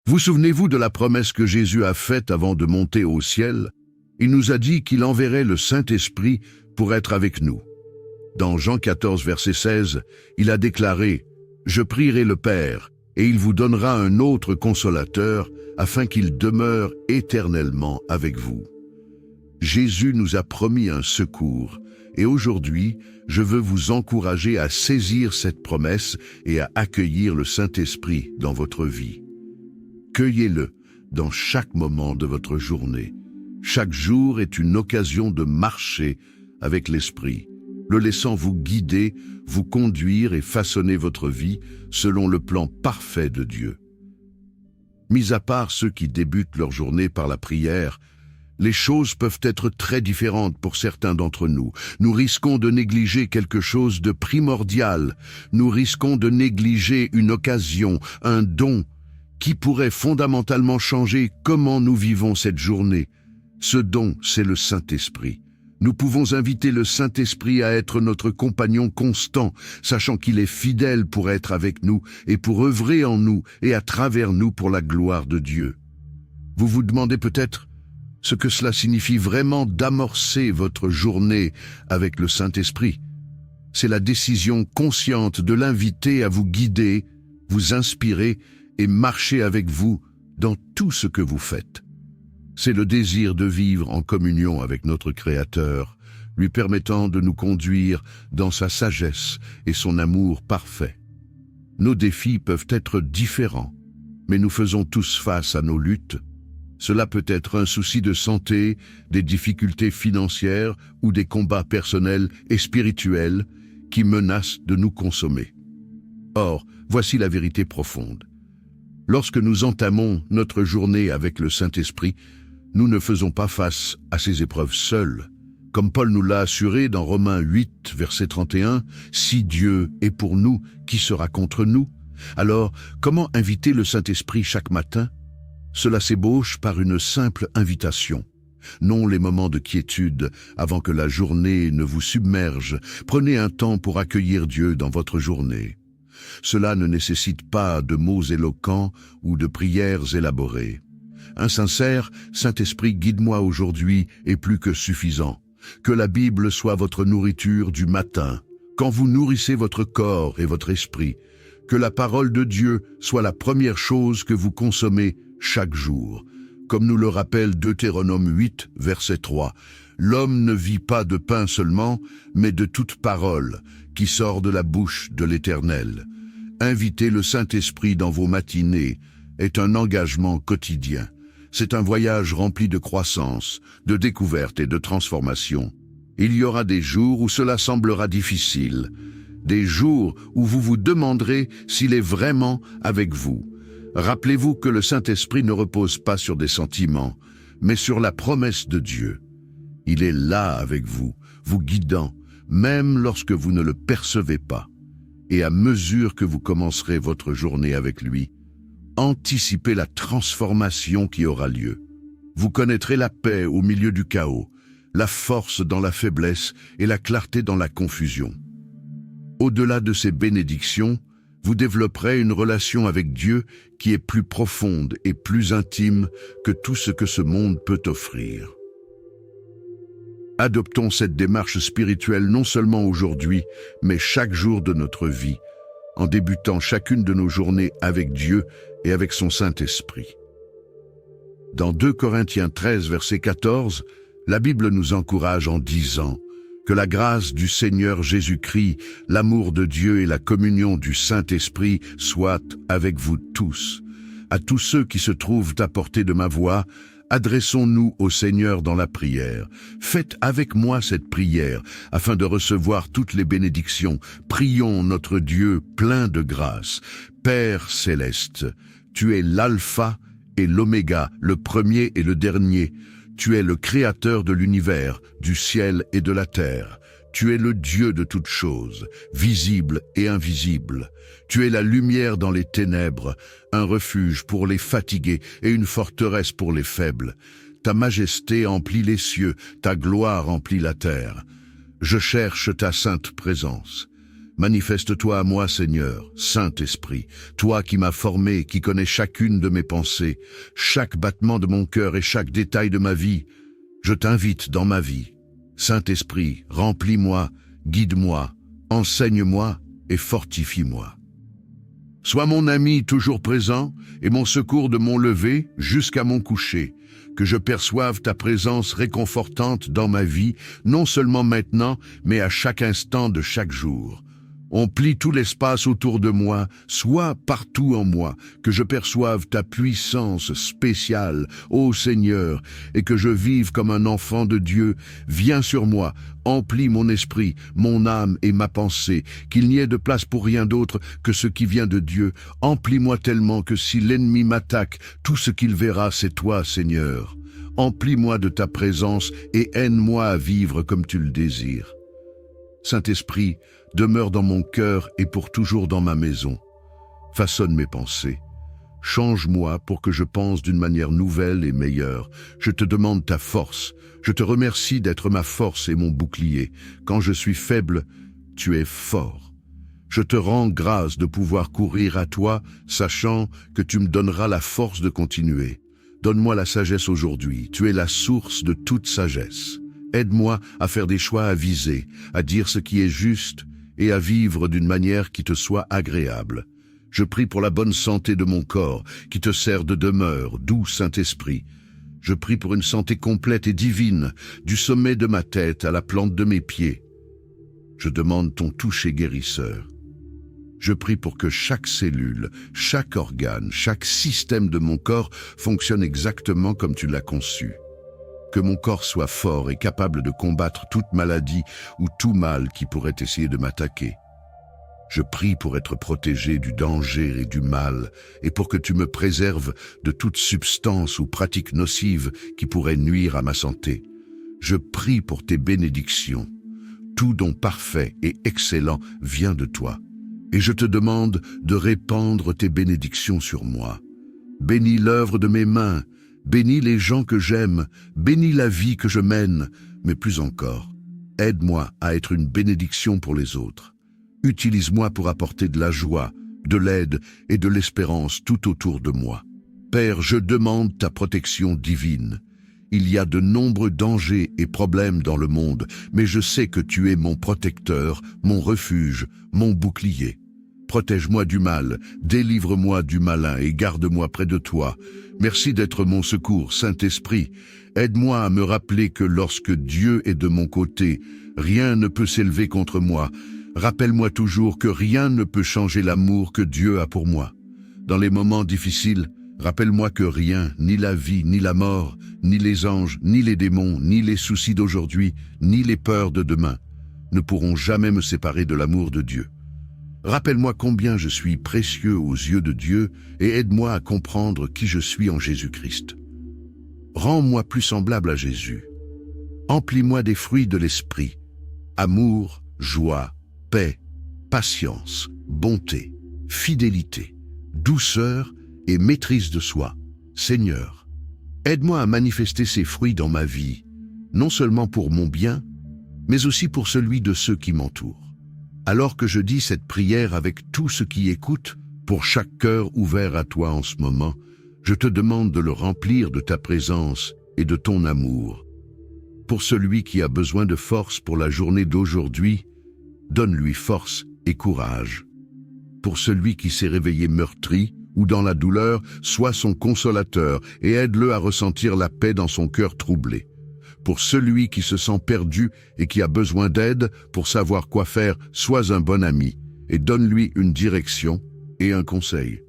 Vous souvenez-vous de la promesse que Jésus a faite avant de monter au ciel? Il nous a dit qu'il enverrait le Saint-Esprit pour être avec nous. Dans Jean 14, verset 16, il a déclaré « Je prierai le Père, et il vous donnera un autre consolateur, afin qu'il demeure éternellement avec vous. » Jésus nous a promis un secours, et aujourd'hui, je veux vous encourager à saisir cette promesse et à accueillir le Saint-Esprit dans votre vie. Cueillez-le dans chaque moment de votre journée. Chaque jour est une occasion de marcher avec l'Esprit, le laissant vous guider, vous conduire et façonner votre vie selon le plan parfait de Dieu. Mis à part ceux qui débutent leur journée par la prière, les choses peuvent être très différentes pour certains d'entre nous. Nous risquons de négliger quelque chose de primordial. Nous risquons de négliger une occasion, un don, qui pourrait fondamentalement changer comment nous vivons cette journée. Ce don, c'est le Saint-Esprit. Nous pouvons inviter le Saint-Esprit à être notre compagnon constant, sachant qu'il est fidèle pour être avec nous et pour œuvrer en nous et à travers nous pour la gloire de Dieu. Vous vous demandez peut-être ce que cela signifie vraiment d'amorcer votre journée avec le Saint-Esprit. C'est la décision consciente de l'inviter à vous guider, vous inspirer et marcher avec vous dans tout ce que vous faites. C'est le désir de vivre en communion avec notre Créateur, lui permettant de nous conduire dans sa sagesse et son amour parfait. Nos défis peuvent être différents, mais nous faisons tous face à nos luttes. Cela peut être un souci de santé, des difficultés financières ou des combats personnels et spirituels qui menacent de nous consommer. Or, voici la vérité profonde. Lorsque nous entamons notre journée avec le Saint-Esprit, nous ne faisons pas face à ces épreuves seuls. Comme Paul nous l'a assuré dans Romains 8, verset 31, « Si Dieu est pour nous, qui sera contre nous ?» Alors, comment inviter le Saint-Esprit chaque matin? Cela s'ébauche par une simple invitation. Non les moments de quiétude avant que la journée ne vous submerge. Prenez un temps pour accueillir Dieu dans votre journée. Cela ne nécessite pas de mots éloquents ou de prières élaborées. Un sincère « Saint-Esprit, guide-moi aujourd'hui » est plus que suffisant. Que la Bible soit votre nourriture du matin, quand vous nourrissez votre corps et votre esprit. Que la parole de Dieu soit la première chose que vous consommez chaque jour. Comme nous le rappelle Deutéronome 8, verset 3, « L'homme ne vit pas de pain seulement, mais de toute parole qui sort de la bouche de l'Éternel. » Inviter le Saint-Esprit dans vos matinées est un engagement quotidien. C'est un voyage rempli de croissance, de découverte et de transformation. Il y aura des jours où cela semblera difficile, des jours où vous vous demanderez s'il est vraiment avec vous. Rappelez-vous que le Saint-Esprit ne repose pas sur des sentiments, mais sur la promesse de Dieu. Il est là avec vous, vous guidant, même lorsque vous ne le percevez pas. Et à mesure que vous commencerez votre journée avec lui, anticipez la transformation qui aura lieu. Vous connaîtrez la paix au milieu du chaos, la force dans la faiblesse et la clarté dans la confusion. Au-delà de ces bénédictions, vous développerez une relation avec Dieu qui est plus profonde et plus intime que tout ce que ce monde peut offrir. Adoptons cette démarche spirituelle non seulement aujourd'hui, mais chaque jour de notre vie, en débutant chacune de nos journées avec Dieu et avec son Saint-Esprit. Dans 2 Corinthiens 13, verset 14, la Bible nous encourage en disant « Que la grâce du Seigneur Jésus-Christ, l'amour de Dieu et la communion du Saint-Esprit soient avec vous tous. À tous ceux qui se trouvent à portée de ma voix, adressons-nous au Seigneur dans la prière. Faites avec moi cette prière, afin de recevoir toutes les bénédictions. Prions notre Dieu plein de grâce. Père céleste, tu es l'alpha et l'oméga, le premier et le dernier. Tu es le créateur de l'univers, du ciel et de la terre. Tu es le Dieu de toutes choses, visible et invisible. Tu es la lumière dans les ténèbres, un refuge pour les fatigués et une forteresse pour les faibles. Ta majesté emplit les cieux, ta gloire emplit la terre. Je cherche ta sainte présence. Manifeste-toi à moi, Seigneur, Saint-Esprit, toi qui m'as formé, qui connais chacune de mes pensées, chaque battement de mon cœur et chaque détail de ma vie. Je t'invite dans ma vie. Saint-Esprit, remplis-moi, guide-moi, enseigne-moi et fortifie-moi. Sois mon ami toujours présent et mon secours de mon lever jusqu'à mon coucher, que je perçoive ta présence réconfortante dans ma vie, non seulement maintenant, mais à chaque instant de chaque jour. Emplis tout l'espace autour de moi, sois partout en moi, que je perçoive ta puissance spéciale, ô Seigneur, et que je vive comme un enfant de Dieu. Viens sur moi, emplis mon esprit, mon âme et ma pensée, qu'il n'y ait de place pour rien d'autre que ce qui vient de Dieu. Emplis-moi tellement que si l'ennemi m'attaque, tout ce qu'il verra, c'est toi, Seigneur. Emplis-moi de ta présence et aide-moi à vivre comme tu le désires. Saint-Esprit, demeure dans mon cœur et pour toujours dans ma maison. Façonne mes pensées. Change-moi pour que je pense d'une manière nouvelle et meilleure. Je te demande ta force. Je te remercie d'être ma force et mon bouclier. Quand je suis faible, tu es fort. Je te rends grâce de pouvoir courir à toi, sachant que tu me donneras la force de continuer. Donne-moi la sagesse aujourd'hui. Tu es la source de toute sagesse. Aide-moi à faire des choix avisés, à dire ce qui est juste et à vivre d'une manière qui te soit agréable. Je prie pour la bonne santé de mon corps, qui te sert de demeure, doux Saint-Esprit. Je prie pour une santé complète et divine, du sommet de ma tête à la plante de mes pieds. Je demande ton toucher guérisseur. Je prie pour que chaque cellule, chaque organe, chaque système de mon corps fonctionne exactement comme tu l'as conçu. Que mon corps soit fort et capable de combattre toute maladie ou tout mal qui pourrait essayer de m'attaquer. Je prie pour être protégé du danger et du mal, et pour que tu me préserves de toute substance ou pratique nocive qui pourrait nuire à ma santé. Je prie pour tes bénédictions. Tout don parfait et excellent vient de toi. Et je te demande de répandre tes bénédictions sur moi. Bénis l'œuvre de mes mains, bénis les gens que j'aime, bénis la vie que je mène, mais plus encore, aide-moi à être une bénédiction pour les autres. Utilise-moi pour apporter de la joie, de l'aide et de l'espérance tout autour de moi. Père, je demande ta protection divine. Il y a de nombreux dangers et problèmes dans le monde, mais je sais que tu es mon protecteur, mon refuge, mon bouclier. Protège-moi du mal, délivre-moi du malin et garde-moi près de toi. Merci d'être mon secours, Saint-Esprit. Aide-moi à me rappeler que lorsque Dieu est de mon côté, rien ne peut s'élever contre moi. Rappelle-moi toujours que rien ne peut changer l'amour que Dieu a pour moi. Dans les moments difficiles, rappelle-moi que rien, ni la vie, ni la mort, ni les anges, ni les démons, ni les soucis d'aujourd'hui, ni les peurs de demain, ne pourront jamais me séparer de l'amour de Dieu. Rappelle-moi combien je suis précieux aux yeux de Dieu et aide-moi à comprendre qui je suis en Jésus-Christ. Rends-moi plus semblable à Jésus. Emplis-moi des fruits de l'esprit, amour, joie, paix, patience, bonté, fidélité, douceur et maîtrise de soi. Seigneur, aide-moi à manifester ces fruits dans ma vie, non seulement pour mon bien, mais aussi pour celui de ceux qui m'entourent. Alors que je dis cette prière avec tout ce qui écoute, pour chaque cœur ouvert à toi en ce moment, je te demande de le remplir de ta présence et de ton amour. Pour celui qui a besoin de force pour la journée d'aujourd'hui, donne-lui force et courage. Pour celui qui s'est réveillé meurtri ou dans la douleur, sois son consolateur et aide-le à ressentir la paix dans son cœur troublé. Pour celui qui se sent perdu et qui a besoin d'aide pour savoir quoi faire, sois un bon ami et donne-lui une direction et un conseil.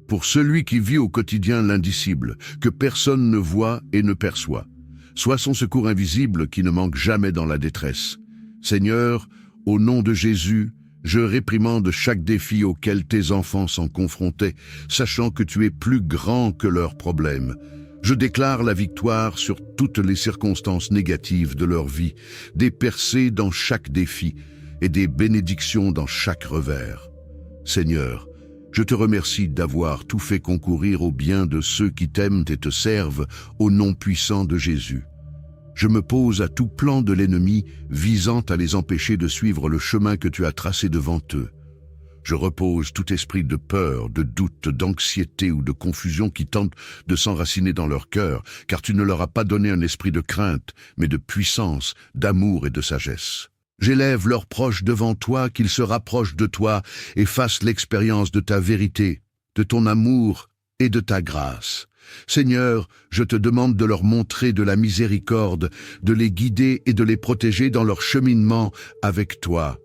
Pour celui qui vit au quotidien l'indicible, que personne ne voit et ne perçoit, sois son secours invisible qui ne manque jamais dans la détresse. Seigneur, au nom de Jésus, je réprimande chaque défi auquel tes enfants sont confrontés, sachant que tu es plus grand que leurs problèmes. Je déclare la victoire sur toutes les circonstances négatives de leur vie, des percées dans chaque défi et des bénédictions dans chaque revers. Seigneur, je te remercie d'avoir tout fait concourir au bien de ceux qui t'aiment et te servent au nom puissant de Jésus. Je me pose à tout plan de l'ennemi visant à les empêcher de suivre le chemin que tu as tracé devant eux. Je repose tout esprit de peur, de doute, d'anxiété ou de confusion qui tente de s'enraciner dans leur cœur, car tu ne leur as pas donné un esprit de crainte, mais de puissance, d'amour et de sagesse. J'élève leurs proches devant toi, qu'ils se rapprochent de toi et fassent l'expérience de ta vérité, de ton amour et de ta grâce. Seigneur, je te demande de leur montrer de la miséricorde, de les guider et de les protéger dans leur cheminement avec toi.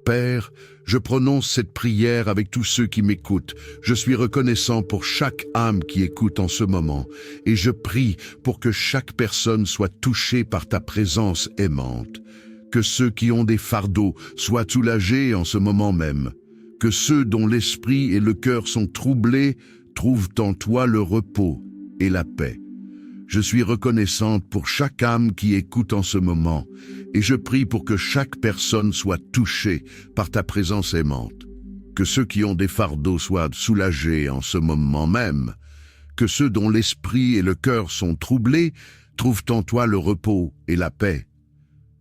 Père, je prononce cette prière avec tous ceux qui m'écoutent. Je suis reconnaissant pour chaque âme qui écoute en ce moment, et je prie pour que chaque personne soit touchée par ta présence aimante. Que ceux qui ont des fardeaux soient soulagés en ce moment même. Que ceux dont l'esprit et le cœur sont troublés trouvent en toi le repos et la paix. Je suis reconnaissante pour chaque âme qui écoute en ce moment, et je prie pour que chaque personne soit touchée par ta présence aimante. Que ceux qui ont des fardeaux soient soulagés en ce moment même. Que ceux dont l'esprit et le cœur sont troublés trouvent en toi le repos et la paix.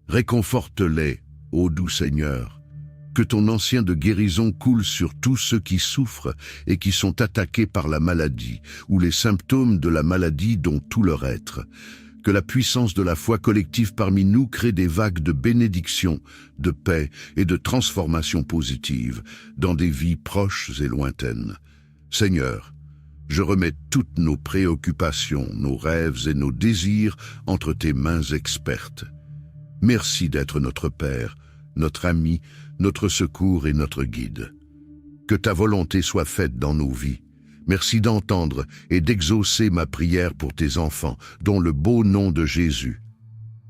Réconforte-les, ô doux Seigneur. Que ton ancien de guérison coule sur tous ceux qui souffrent et qui sont attaqués par la maladie ou les symptômes de la maladie dont tout leur être. Que la puissance de la foi collective parmi nous crée des vagues de bénédiction, de paix et de transformation positive dans des vies proches et lointaines. Seigneur, je remets toutes nos préoccupations, nos rêves et nos désirs entre tes mains expertes. Merci d'être notre Père, notre ami, notre secours et notre guide. Que ta volonté soit faite dans nos vies. Merci d'entendre et d'exaucer ma prière pour tes enfants, dont le beau nom de Jésus.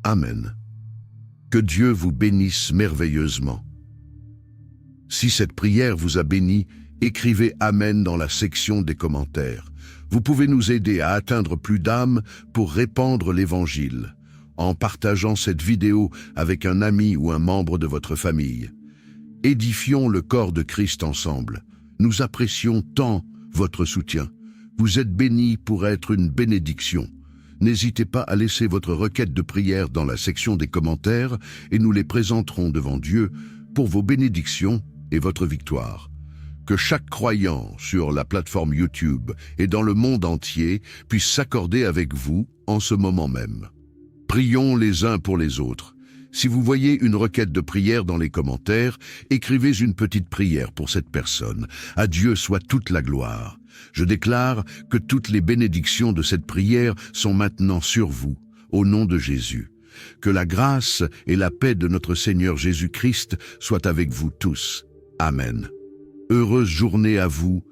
Amen. Que Dieu vous bénisse merveilleusement. Si cette prière vous a béni, écrivez Amen dans la section des commentaires. Vous pouvez nous aider à atteindre plus d'âmes pour répandre l'Évangile, en partageant cette vidéo avec un ami ou un membre de votre famille. Édifions le corps de Christ ensemble. Nous apprécions tant votre soutien. Vous êtes bénis pour être une bénédiction. N'hésitez pas à laisser votre requête de prière dans la section des commentaires et nous les présenterons devant Dieu pour vos bénédictions et votre victoire. Que chaque croyant sur la plateforme YouTube et dans le monde entier puisse s'accorder avec vous en ce moment même. Prions les uns pour les autres. Si vous voyez une requête de prière dans les commentaires, écrivez une petite prière pour cette personne. À Dieu soit toute la gloire. Je déclare que toutes les bénédictions de cette prière sont maintenant sur vous, au nom de Jésus. Que la grâce et la paix de notre Seigneur Jésus-Christ soient avec vous tous. Amen. Heureuse journée à vous